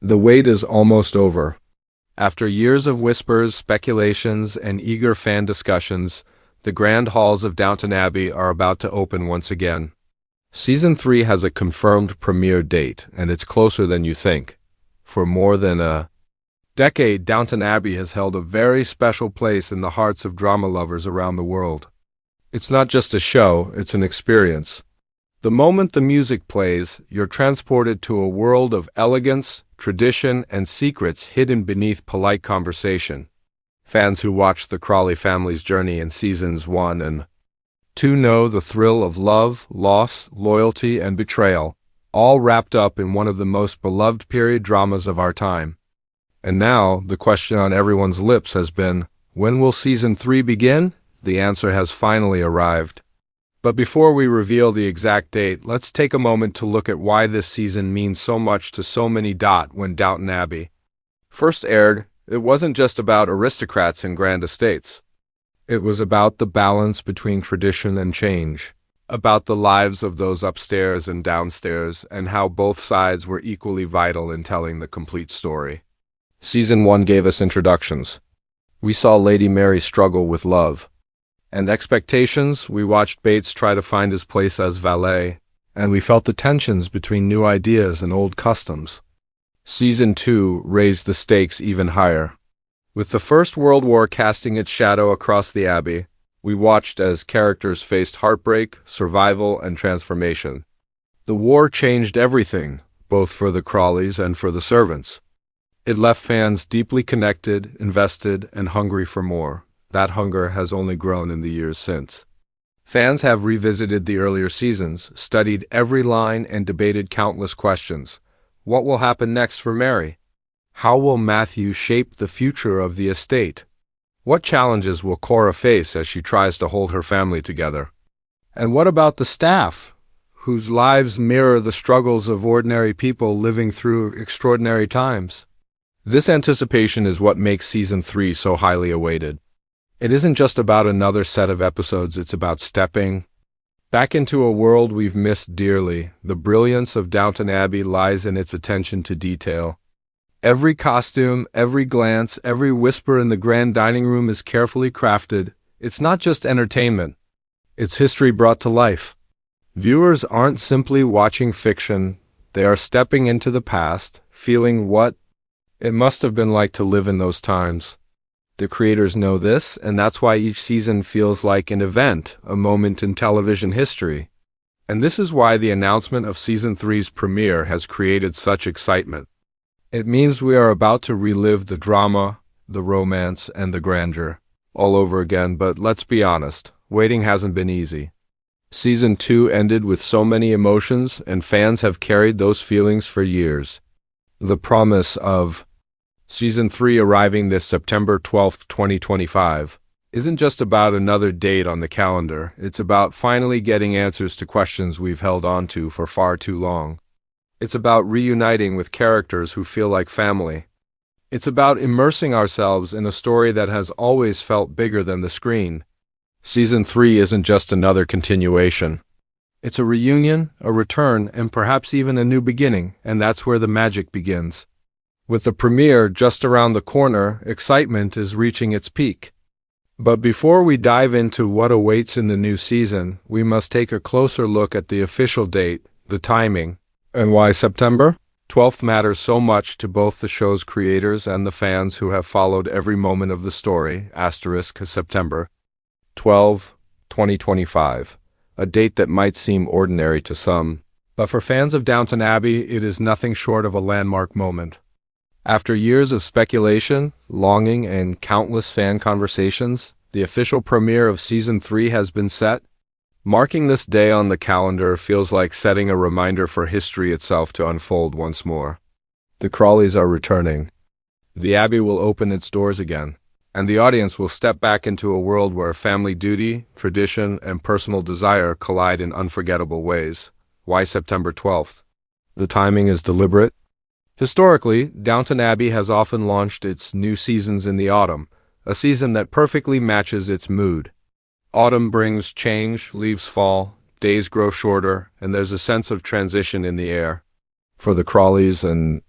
The wait is almost over. After years of whispers, speculations, and eager fan discussions, the grand halls of Downton Abbey are about to open once again. Season 3 has a confirmed premiere date, and it's closer than you think. For more than a decade, Downton Abbey has held a very special place in the hearts of drama lovers around the world. It's not just a show, it's an experience. The moment the music plays, you're transported to a world of elegance, tradition, and secrets hidden beneath polite conversation. Fans who watched the Crawley family's journey in seasons 1 and 2 know the thrill of love, loss, loyalty, and betrayal, all wrapped up in one of the most beloved period dramas of our time. And now, the question on everyone's lips has been, when will Season 3 begin? The answer has finally arrived. But before we reveal the exact date, let's take a moment to look at why this season means so much to so many. When Downton Abbey first aired, it wasn't just about aristocrats and grand estates. It was about the balance between tradition and change, about the lives of those upstairs and downstairs, and how both sides were equally vital in telling the complete story. Season 1 gave us introductions. We saw Lady Mary struggle with love and expectations. We watched Bates try to find his place as valet, and we felt the tensions between new ideas and old customs. Season 2 raised the stakes even higher. With the First World War casting its shadow across the Abbey, we watched as characters faced heartbreak, survival, and transformation. The war changed everything, both for the Crawleys and for the servants. It left fans deeply connected, invested, and hungry for more. That hunger has only grown in the years since. Fans have revisited the earlier seasons, studied every line, and debated countless questions. What will happen next for Mary? How will Matthew shape the future of the estate? What challenges will Cora face as she tries to hold her family together? And what about the staff, whose lives mirror the struggles of ordinary people living through extraordinary times? This anticipation is what makes Season 3 so highly awaited. It isn't just about another set of episodes, it's about stepping back into a world we've missed dearly. The brilliance of Downton Abbey lies in its attention to detail. Every costume, every glance, every whisper in the grand dining room is carefully crafted. It's not just entertainment, it's history brought to life. Viewers aren't simply watching fiction, they are stepping into the past, feeling what it must have been like to live in those times. The creators know this, and that's why each season feels like an event, a moment in television history. And this is why the announcement of Season 3's premiere has created such excitement. It means we are about to relive the drama, the romance, and the grandeur all over again, but let's be honest, waiting hasn't been easy. Season 2 ended with so many emotions, and fans have carried those feelings for years. The promise of Season 3 arriving this September 12, 2025, isn't just about another date on the calendar. It's about finally getting answers to questions we've held on to for far too long. It's about reuniting with characters who feel like family. It's about immersing ourselves in a story that has always felt bigger than the screen. Season 3 isn't just another continuation. It's a reunion, a return, and perhaps even a new beginning, and that's where the magic begins. With the premiere just around the corner, excitement is reaching its peak. But before we dive into what awaits in the new season, we must take a closer look at the official date, the timing, and why September 12th matters so much to both the show's creators and the fans who have followed every moment of the story. September 12, 2025, a date that might seem ordinary to some, but for fans of Downton Abbey, it is nothing short of a landmark moment. After years of speculation, longing, and countless fan conversations, the official premiere of Season 3 has been set. Marking this day on the calendar feels like setting a reminder for history itself to unfold once more. The Crawleys are returning. The Abbey will open its doors again, and the audience will step back into a world where family duty, tradition, and personal desire collide in unforgettable ways. Why September 12th? The timing is deliberate. Historically, Downton Abbey has often launched its new seasons in the autumn, a season that perfectly matches its mood. Autumn brings change, leaves fall, days grow shorter, and there's a sense of transition in the air. For the Crawleys and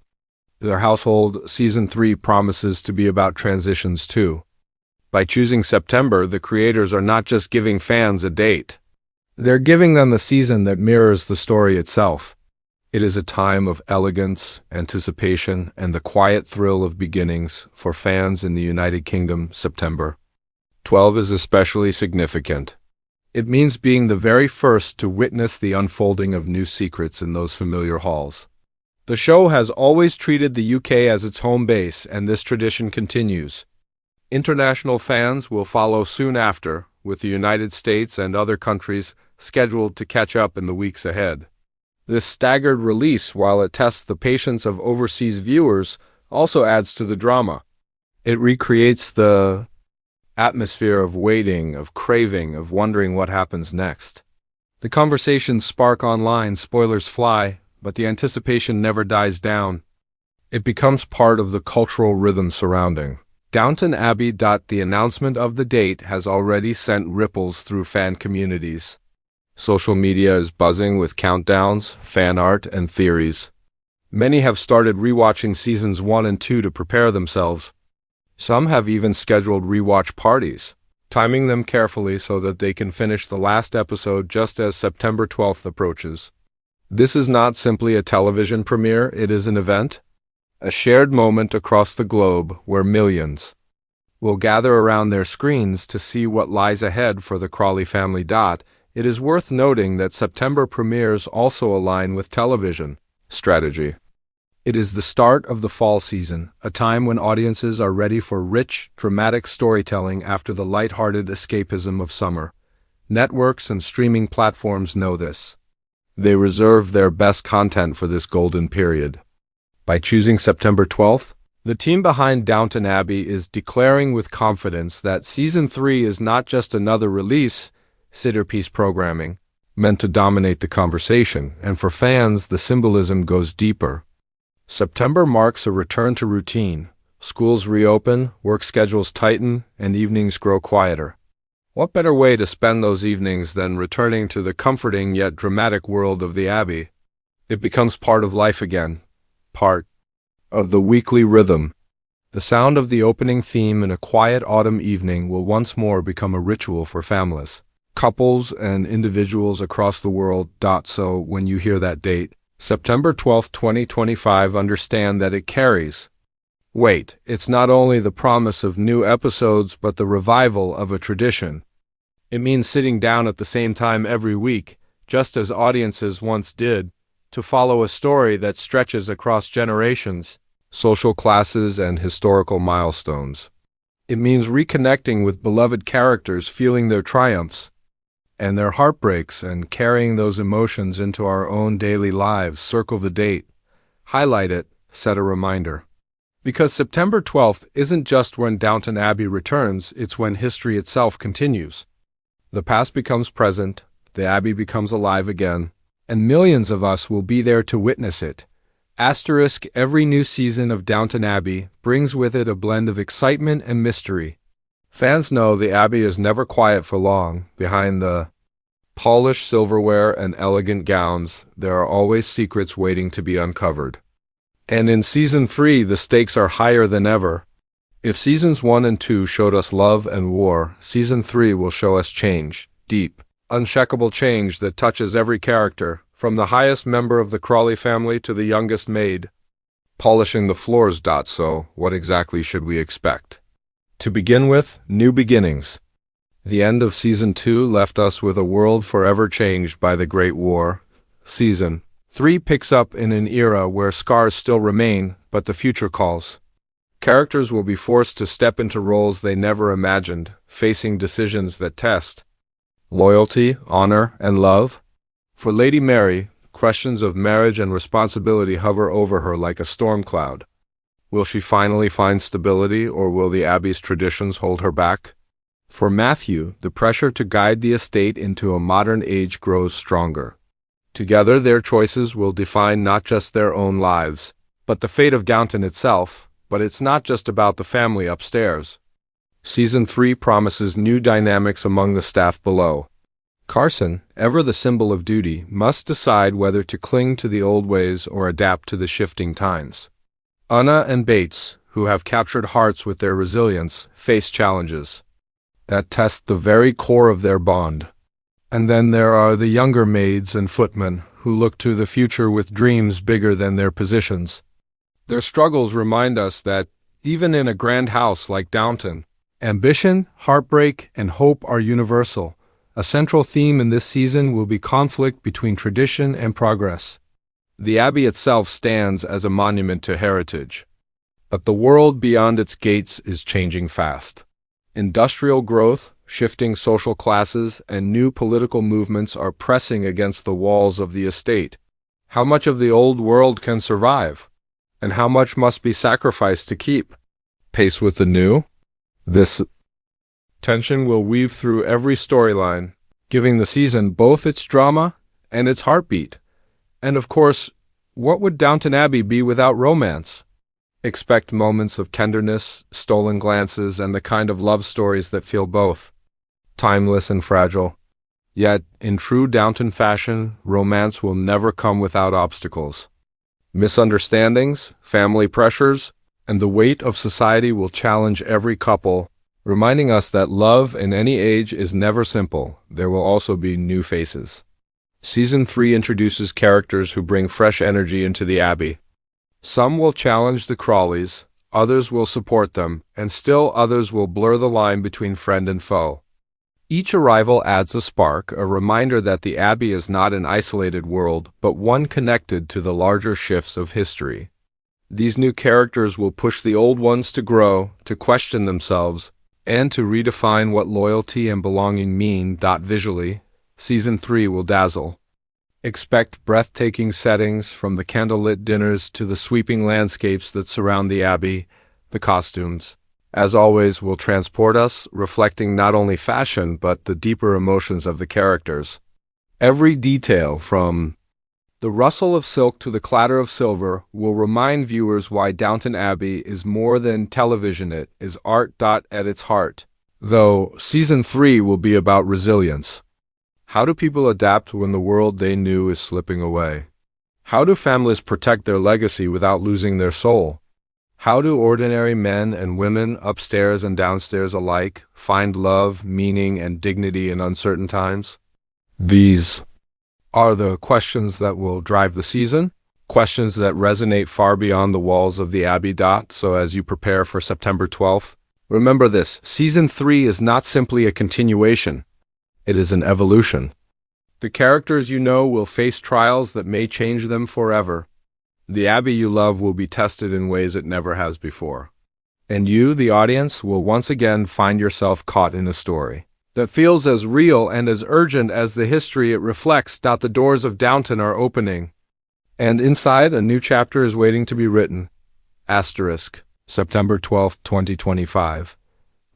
Their household, Season 3 promises to be about transitions too. By choosing September, the creators are not just giving fans a date. They're giving them a season that mirrors the story itself. It is a time of elegance, anticipation, and the quiet thrill of beginnings for fans in the United Kingdom. September 12 is especially significant. It means being the very first to witness the unfolding of new secrets in those familiar halls. The show has always treated the UK as its home base, and this tradition continues. International fans will follow soon after, with the United States and other countries scheduled to catch up in the weeks ahead. This staggered release, while it tests the patience of overseas viewers, also adds to the drama. It recreates the atmosphere of waiting, of craving, of wondering what happens next. The conversations spark online, spoilers fly, but the anticipation never dies down. It becomes part of the cultural rhythm surrounding Downton Abbey. The announcement of the date has already sent ripples through fan communities. Social media is buzzing with countdowns, fan art, and theories. Many have started rewatching seasons 1 and 2 to prepare themselves. Some have even scheduled rewatch parties, timing them carefully so that they can finish the last episode just as September 12th approaches. This is not simply a television premiere, it is an event, a shared moment across the globe where millions will gather around their screens to see what lies ahead for the Crawley family. It is worth noting that September premieres also align with television strategy. It is the start of the fall season, a time when audiences are ready for rich, dramatic storytelling after the light-hearted escapism of summer. Networks and streaming platforms know this. They reserve their best content for this golden period. By choosing September 12th, the team behind Downton Abbey is declaring with confidence that Season 3 is not just another release, centerpiece programming, meant to dominate the conversation, and for fans, the symbolism goes deeper. September marks a return to routine. Schools reopen, work schedules tighten, and evenings grow quieter. What better way to spend those evenings than returning to the comforting yet dramatic world of the Abbey? It becomes part of life again, part of the weekly rhythm. The sound of the opening theme in a quiet autumn evening will once more become a ritual for families, couples, and individuals across the world. So when you hear that date, September 12, 2025, understand that it carries weight. It's not only the promise of new episodes, but the revival of a tradition. It means sitting down at the same time every week, just as audiences once did, to follow a story that stretches across generations, social classes, and historical milestones. It means reconnecting with beloved characters, feeling their triumphs and their heartbreaks, and carrying those emotions into our own daily lives. Circle the date, highlight it, set a reminder. Because September 12th isn't just when Downton Abbey returns, it's when history itself continues. The past becomes present, the Abbey becomes alive again, and millions of us will be there to witness it. Every new season of Downton Abbey brings with it a blend of excitement and mystery. Fans know the Abbey is never quiet for long. Behind the polished silverware and elegant gowns, there are always secrets waiting to be uncovered. And in Season 3, the stakes are higher than ever. If Seasons 1 and 2 showed us love and war, Season 3 will show us change, deep, unshakable change that touches every character, from the highest member of the Crawley family to the youngest maid. Polishing the floors. So, what exactly should we expect? To begin with, new beginnings. The end of Season 2 left us with a world forever changed by the Great War. Season 3 picks up in an era where scars still remain, but the future calls. Characters will be forced to step into roles they never imagined, facing decisions that test loyalty, honor, and love. For Lady Mary, questions of marriage and responsibility hover over her like a storm cloud. Will she finally find stability, or will the Abbey's traditions hold her back? For Matthew, the pressure to guide the estate into a modern age grows stronger. Together, their choices will define not just their own lives, but the fate of Downton itself. But it's not just about the family upstairs. Season 3 promises new dynamics among the staff below. Carson, ever the symbol of duty, must decide whether to cling to the old ways or adapt to the shifting times. Anna and Bates, who have captured hearts with their resilience, face challenges that test the very core of their bond. And then there are the younger maids and footmen who look to the future with dreams bigger than their positions. Their struggles remind us that, even in a grand house like Downton, ambition, heartbreak, and hope are universal. A central theme in this season will be conflict between tradition and progress. The Abbey itself stands as a monument to heritage. But the world beyond its gates is changing fast. Industrial growth, shifting social classes, and new political movements are pressing against the walls of the estate. How much of the old world can survive? And how much must be sacrificed to keep pace with the new? This tension will weave through every storyline, giving the season both its drama and its heartbeat. And of course, what would Downton Abbey be without romance? Expect moments of tenderness, stolen glances, and the kind of love stories that feel both timeless and fragile. Yet, in true Downton fashion, romance will never come without obstacles. Misunderstandings, family pressures, and the weight of society will challenge every couple, reminding us that love in any age is never simple. There will also be new faces. Season 3 introduces characters who bring fresh energy into the Abbey. Some will challenge the Crawleys, others will support them, and still others will blur the line between friend and foe. Each arrival adds a spark, a reminder that the Abbey is not an isolated world, but one connected to the larger shifts of history. These new characters will push the old ones to grow, to question themselves, and to redefine what loyalty and belonging mean. Visually, Season 3 will dazzle. Expect breathtaking settings from the candlelit dinners to the sweeping landscapes that surround the Abbey. The costumes, as always, will transport us, reflecting not only fashion but the deeper emotions of the characters. Every detail, from the rustle of silk to the clatter of silver, will remind viewers why Downton Abbey is more than television. It is art. At its heart. Though Season 3 will be about resilience. How do people adapt when the world they knew is slipping away? How do families protect their legacy without losing their soul? How do ordinary men and women, upstairs and downstairs alike, find love, meaning, and dignity in uncertain times? These are the questions that will drive the season, questions that resonate far beyond the walls of the Abbey. So as you prepare for September 12th, remember this: Season 3 is not simply a continuation. It is an evolution. The characters you know will face trials that may change them forever. The Abbey you love will be tested in ways it never has before. And you, the audience, will once again find yourself caught in a story that feels as real and as urgent as the history it reflects. The doors of Downton are opening, and inside a new chapter is waiting to be written. September 12th, 2025.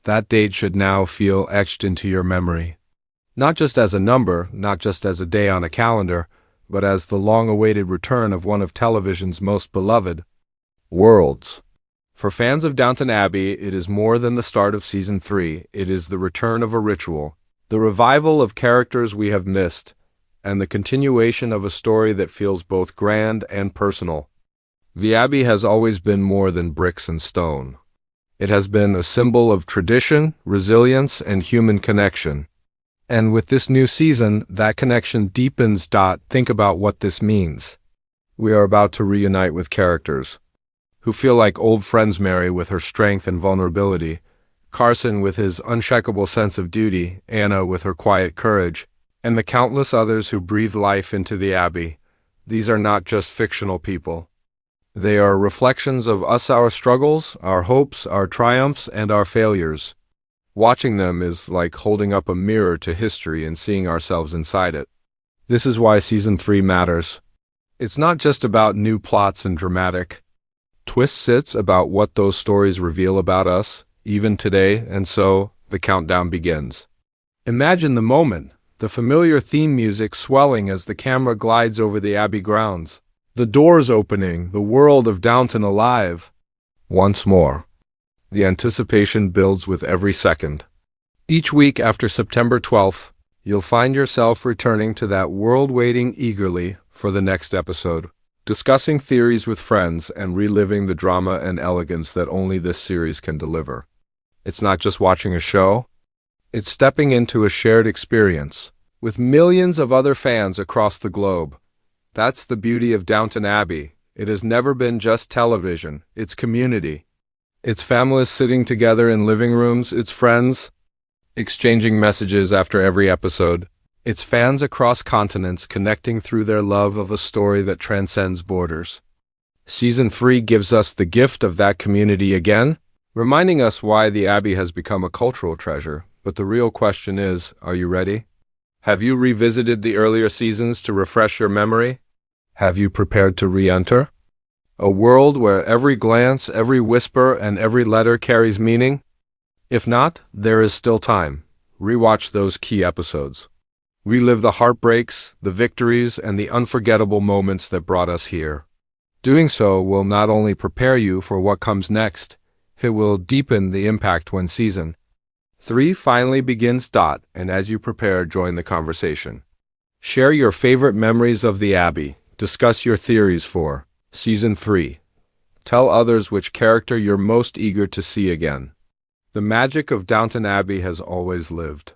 That date should now feel etched into your memory. Not just as a number, not just as a day on a calendar, but as the long-awaited return of one of television's most beloved worlds. For fans of Downton Abbey, it is more than the start of Season 3. It is the return of a ritual, the revival of characters we have missed, and the continuation of a story that feels both grand and personal. The Abbey has always been more than bricks and stone. It has been a symbol of tradition, resilience, and human connection. And with this new season, that connection deepens. Think about what this means. We are about to reunite with characters who feel like old friends: Mary with her strength and vulnerability, Carson with his unshakable sense of duty, Anna with her quiet courage, and the countless others who breathe life into the Abbey. These are not just fictional people. They are reflections of us, our struggles, our hopes, our triumphs, and our failures. Watching them is like holding up a mirror to history and seeing ourselves inside it. This is why Season 3 matters. It's not just about new plots and dramatic twists, it's about what those stories reveal about us, even today, and so the countdown begins. Imagine the moment, the familiar theme music swelling as the camera glides over the Abbey grounds, the doors opening, the world of Downton alive. Once more. The anticipation builds with every second. Each week after September 12th, you'll find yourself returning to that world, waiting eagerly for the next episode. discussing theories with friends and reliving the drama and elegance that only this series can deliver. It's not just watching a show, it's stepping into a shared experience with millions of other fans across the globe. That's the beauty of Downton Abbey. It has never been just television, it's community. It's families sitting together in living rooms, it's friends exchanging messages after every episode. It's fans across continents connecting through their love of a story that transcends borders. Season 3 gives us the gift of that community again, reminding us why the Abbey has become a cultural treasure. But the real question is, are you ready? Have you revisited the earlier seasons to refresh your memory? Have you prepared to re-enter a world where every glance, every whisper, and every letter carries meaning? If not, there is still time. Rewatch those key episodes. Relive the heartbreaks, the victories, and the unforgettable moments that brought us here. Doing so will not only prepare you for what comes next, it will deepen the impact when season 3 finally begins. And as you prepare, join the conversation. Share your favorite memories of the Abbey. Discuss your theories for Season 3. Tell others which character you're most eager to see again. The magic of Downton Abbey has always lived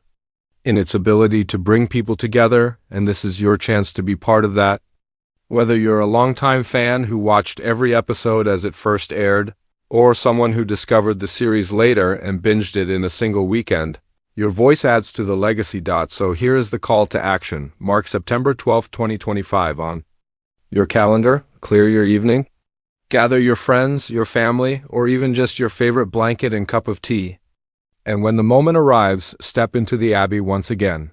in its ability to bring people together, and this is your chance to be part of that. Whether you're a longtime fan who watched every episode as it first aired, or someone who discovered the series later and binged it in a single weekend, your voice adds to the legacy. So here is the call to action. Mark September 12, 2025 on your calendar. Clear your evening. Gather your friends, your family, or even just your favorite blanket and cup of tea. And when the moment arrives, step into the Abbey once again.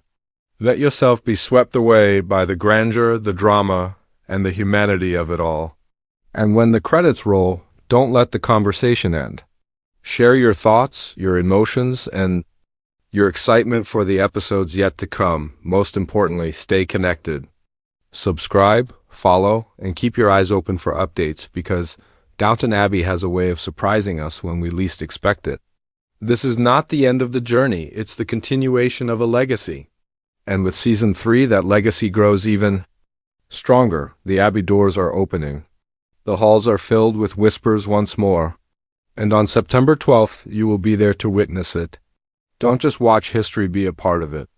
Let yourself be swept away by the grandeur, the drama, and the humanity of it all. And when the credits roll, don't let the conversation end. Share your thoughts, your emotions, and your excitement for the episodes yet to come. Most importantly, stay connected. Subscribe, follow, and keep your eyes open for updates because Downton Abbey has a way of surprising us when we least expect it. This is not the end of the journey, it's the continuation of a legacy. And with Season 3, that legacy grows even stronger. The Abbey doors are opening. The halls are filled with whispers once more. And on September 12th, you will be there to witness it. Don't just watch history, be a part of it.